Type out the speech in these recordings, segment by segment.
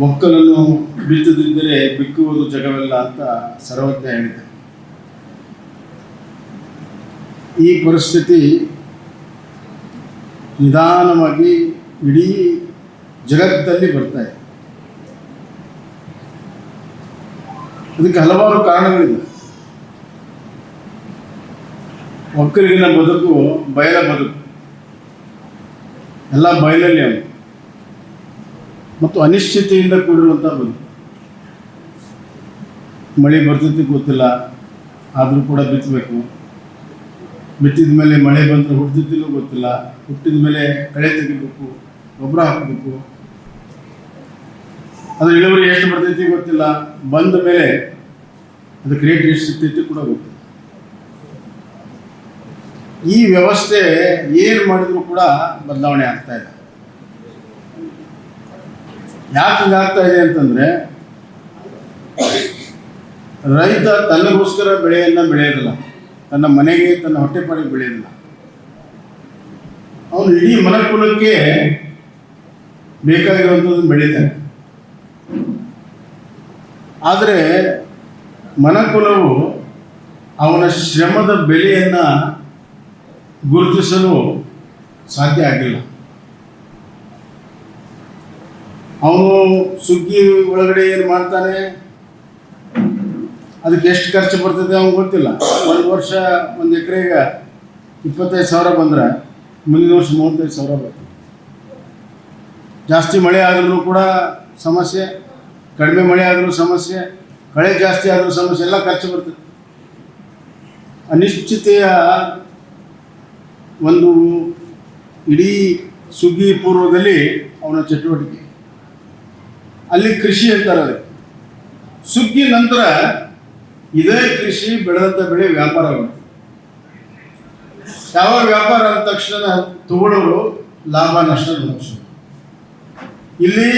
ಒಕ್ಕಲನ್ನು ಬಿತ್ತದಿದ್ದರೆ ಬಿಕ್ಕುವುದು ಜಗವೆಲ್ಲ ಅಂತ ಸರ್ವಜ್ಞ ಹೇಳಿದೆ. ಈ ಪರಿಸ್ಥಿತಿ ನಿಧಾನವಾಗಿ ಇಡೀ ಜಗತ್ತಲ್ಲಿ ಬರ್ತಾ ಇದೆ. ಅದಕ್ಕೆ ಹಲವಾರು ಕಾರಣಗಳಿವೆ. ಒಕ್ಕಲಿಗನ ಬದುಕು ಬಯಲ ಬದುಕು, ಎಲ್ಲ ಬಯಲಲ್ಲಿ ಅವು, ಮತ್ತು ಅನಿಶ್ಚಿತೆಯಿಂದ ಕೂಡಿರುವಂಥ ಬದುಕು. ಮಳೆ ಬರ್ತೈತಿ ಗೊತ್ತಿಲ್ಲ, ಆದರೂ ಕೂಡ ಬಿತ್ತಬೇಕು. ಬಿತ್ತಿದ ಮೇಲೆ ಮಳೆ ಬಂದರೆ ಹುಟ್ಟಿದ್ದಿಲ್ಲೂ ಗೊತ್ತಿಲ್ಲ, ಹುಟ್ಟಿದ ಮೇಲೆ ಕಳೆ ತೆಗಿಬೇಕು, ಗೊಬ್ಬರ ಹಾಕಬೇಕು. ಅದ್ರ ಇಳುವರಿ ಎಷ್ಟು ಬರ್ತೈತಿ ಗೊತ್ತಿಲ್ಲ, ಬಂದ ಮೇಲೆ ಅದಕ್ಕೆ ರೇಟ್ ಎಷ್ಟು ಸಿಗ್ತೈತಿ ಕೂಡ ಗೊತ್ತಿಲ್ಲ. ಈ ವ್ಯವಸ್ಥೆ ಏನು ಮಾಡಿದ್ರು ಕೂಡ ಬದಲಾವಣೆ ಆಗ್ತಾ ಇದೆ. ಯಾಕೆ ಹಿಂಗಾಗ್ತಾ ಇದೆ ಅಂತಂದರೆ, ರೈತ ತನ್ನಗೋಸ್ಕರ ಬೆಳೆಯನ್ನು ಬೆಳೆಯೋದಿಲ್ಲ, ತನ್ನ ಮನೆಗೆ ತನ್ನ ಹೊಟ್ಟೆಪಾಡಿಗೆ ಬೆಳೆಯೋದಿಲ್ಲ. ಅವನು ಇಡೀ ಮನುಕುಲಕ್ಕೆ ಬೇಕಾಗಿರುವಂಥದ್ದು ಬೆಳೀತಾನೆ. ಆದರೆ ಮನುಕುಲವು ಅವನ ಶ್ರಮದ ಬೆಲೆಯನ್ನು ಗುರುತಿಸಲು ಸಾಧ್ಯ ಆಗಿಲ್ಲ. ಅವನು ಸುಗ್ಗಿ ಒಳಗಡೆ ಏನು ಮಾಡ್ತಾನೆ, ಅದಕ್ಕೆ ಎಷ್ಟು ಖರ್ಚು ಬರ್ತದೆ ಅವ್ನಿಗೆ ಗೊತ್ತಿಲ್ಲ. ಒಂದು ವರ್ಷ ಒಂದು ಎಕರೆಗೆ 25,000 ಬಂದರೆ ಮುಂದಿನ ವರ್ಷ 35,000 ಬರ್ತದೆ. ಜಾಸ್ತಿ ಮಳೆ ಆದ್ರೂ ಕೂಡ ಸಮಸ್ಯೆ, ಕಡಿಮೆ ಮಳೆ ಆದರೂ ಸಮಸ್ಯೆ, ಕಳೆ ಜಾಸ್ತಿ ಆದರೂ ಸಮಸ್ಯೆ, ಎಲ್ಲ ಖರ್ಚು ಬರ್ತದೆ. ಅನಿಶ್ಚಿತೆಯ ಒಂದು ಇಡೀ ಸುಗ್ಗಿ ಪೂರ್ವದಲ್ಲಿ ಅವನ ಚಟುವಟಿಕೆ. ಅಲ್ಲಿ ಕೃಷಿ ಅಂತಾರೆ. ಸುಗ್ಗಿ ನಂತರ ಇದೇ ಕೃಷಿ ಬೆಳೆದಂಥ ಬೆಳೆ ವ್ಯಾಪಾರ ಆಗುತ್ತೆ. ಯಾವ ವ್ಯಾಪಾರ ಅಂದ ತಕ್ಷಣ ತಗೊಳ್ಳೋರು ಲಾಭ ನಷ್ಟ ನೋಡಿಸೋದು. ಇಲ್ಲಿ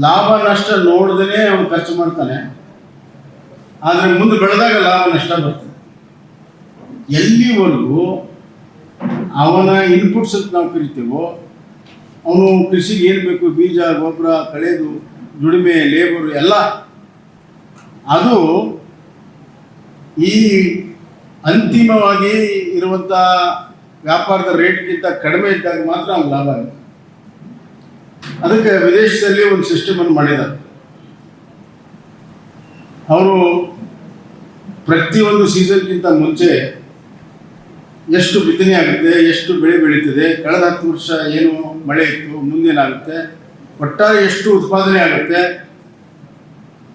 ಲಾಭ ನಷ್ಟ ನೋಡ್ದೇ ಅವನು ಖರ್ಚು ಮಾಡ್ತಾನೆ, ಆದರೆ ಮುಂದೆ ಬೆಳೆದಾಗ ಲಾಭ ನಷ್ಟ ಬರ್ತದೆ. ಎಲ್ಲಿವರೆಗೂ ಅವನ ಇನ್ಪುಟ್ಸ್ ಅಂತ ನಾವು ಕರಿತೀವೋ, ಅವನು ಕೃಷಿಗೆ ಏನು ಬೇಕು, ಬೀಜ, ಗೊಬ್ಬರ, ಕಳೆದು, ದುಡಿಮೆ, ಲೇಬರು ಎಲ್ಲ, ಅದು ಈ ಅಂತಿಮವಾಗಿ ಇರುವಂಥ ವ್ಯಾಪಾರದ ರೇಟ್ಗಿಂತ ಕಡಿಮೆ ಇದ್ದಾಗ ಮಾತ್ರ ಅವ್ನು ಲಾಭ ಆಗುತ್ತೆ. ಅದಕ್ಕೆ ವಿದೇಶದಲ್ಲಿ ಒಂದು ಸಿಸ್ಟಮನ್ನು ಮಾಡಿದ್ದಾರೆ. ಅವರು ಪ್ರತಿಯೊಂದು ಸೀಸನ್ಗಿಂತ ಮುಂಚೆ ಎಷ್ಟು ಬಿತ್ತನೆ ಆಗುತ್ತೆ, ಎಷ್ಟು ಬೆಳೆ ಬೆಳೀತದೆ, ಕಳೆದ 10 ವರ್ಷ ಏನು ಮಳೆ ಇತ್ತು, ಮುಂದೇನಾಗುತ್ತೆ, ಒಟ್ಟಾರೆ ಎಷ್ಟು ಉತ್ಪಾದನೆ ಆಗುತ್ತೆ,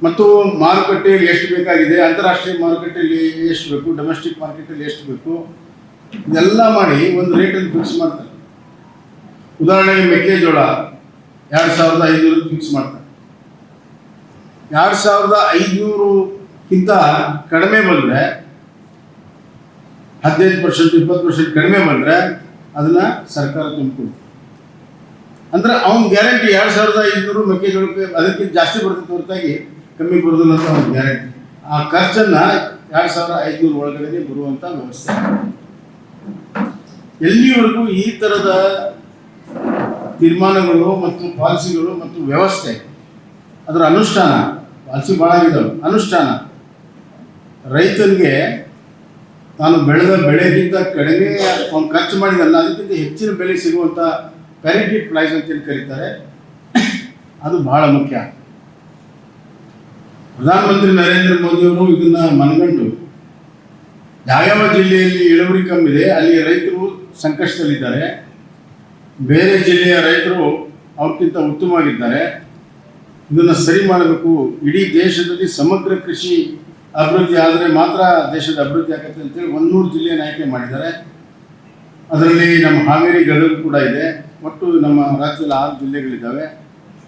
ಮತ್ತು ಮಾರುಕಟ್ಟೆಯಲ್ಲಿ ಎಷ್ಟು ಬೇಕಾಗಿದೆ, ಅಂತಾರಾಷ್ಟ್ರೀಯ ಮಾರುಕಟ್ಟೆಯಲ್ಲಿ ಎಷ್ಟು ಬೇಕು, ಡೊಮೆಸ್ಟಿಕ್ ಮಾರ್ಕೆಟಲ್ಲಿ ಎಷ್ಟು ಬೇಕು, ಇದೆಲ್ಲ ಮಾಡಿ ಒಂದು ರೇಟನ್ನು ಫಿಕ್ಸ್ ಮಾಡ್ತಾರೆ. ಉದಾಹರಣೆಗೆ ಮೆಕ್ಕೆಜೋಳ 2,500 ಫಿಕ್ಸ್ ಮಾಡ್ತಾರೆ. 2,500ಕ್ಕಿಂತ ಕಡಿಮೆ ಬಂದರೆ 15%, 20% ಕಡಿಮೆ ಬಂದರೆ ಅದನ್ನು ಸರ್ಕಾರ ತುಂಬಿಕೊಡ್ತದೆ. ಅಂದರೆ ಅವ್ನ ಗ್ಯಾರಂಟಿ 2,500 ಮೆಕ್ಕೆಜೋಳಕ್ಕೆ ಅದಕ್ಕಿಂತ ಜಾಸ್ತಿ ಬರ್ತದೆ ಹೊರತಾಗಿ ಕಮ್ಮಿ ಬರೋದಿಲ್ಲ ಅಂತ ಅವ್ನ ಗ್ಯಾರಂಟಿ. ಆ ಖರ್ಚನ್ನು 2,500 ಒಳಗಡೆ ಬರುವಂಥ ವ್ಯವಸ್ಥೆ. ಎಲ್ಲಿವರೆಗೂ ಈ ಥರದ ತೀರ್ಮಾನಗಳು ಮತ್ತು ಪಾಲಿಸಿಗಳು ಮತ್ತು ವ್ಯವಸ್ಥೆ, ಅದರ ಅನುಷ್ಠಾನ, ಪಾಲಿಸಿ ಭಾಳ ಆಗಿದ್ದಾವೆ, ಅನುಷ್ಠಾನ ರೈತನಿಗೆ ತಾನು ಬೆಳೆದ ಬೆಳೆಗಿಂತ ಕಡಿಮೆ ಅವನು ಖರ್ಚು ಮಾಡಿದಲ್ಲ ಅದಕ್ಕಿಂತ ಹೆಚ್ಚಿನ ಬೆಲೆ ಸಿಗುವಂಥ ಪ್ಯಾರಿಟಿ ಪ್ರೈಸ್ ಅಂತೇಳಿ ಕರೀತಾರೆ, ಅದು ಬಹಳ ಮುಖ್ಯ. ಪ್ರಧಾನಮಂತ್ರಿ ನರೇಂದ್ರ ಮೋದಿಯವರು ಇದನ್ನು ಮನಗಂಡು ಯಾವ್ಯಾವ ಜಿಲ್ಲೆಯಲ್ಲಿ ಇಳುವರಿ ಕಮ್ಮಿದೆ ಅಲ್ಲಿ ರೈತರು ಸಂಕಷ್ಟದಲ್ಲಿದ್ದಾರೆ, ಬೇರೆ ಜಿಲ್ಲೆಯ ರೈತರು ಅವ್ರಿಗಿಂತ ಉತ್ತಮವಾಗಿದ್ದಾರೆ, ಇದನ್ನು ಸರಿ ಮಾಡಬೇಕು, ಇಡೀ ದೇಶದಲ್ಲಿ ಸಮಗ್ರ ಕೃಷಿ ಅಭಿವೃದ್ಧಿ ಆದರೆ ಮಾತ್ರ ದೇಶದ ಅಭಿವೃದ್ಧಿ ಆಗುತ್ತೆ ಅಂತೇಳಿ 100 ಜಿಲ್ಲೆಯನ್ನು ಆಯ್ಕೆ ಮಾಡಿದ್ದಾರೆ. ಅದರಲ್ಲಿ ನಮ್ಮ ಹಾವೇರಿ, ಗದಗ ಕೂಡ ಇದೆ. ಒಟ್ಟು ನಮ್ಮ ರಾಜ್ಯದಲ್ಲಿ 6 ಜಿಲ್ಲೆಗಳಿದ್ದಾವೆ.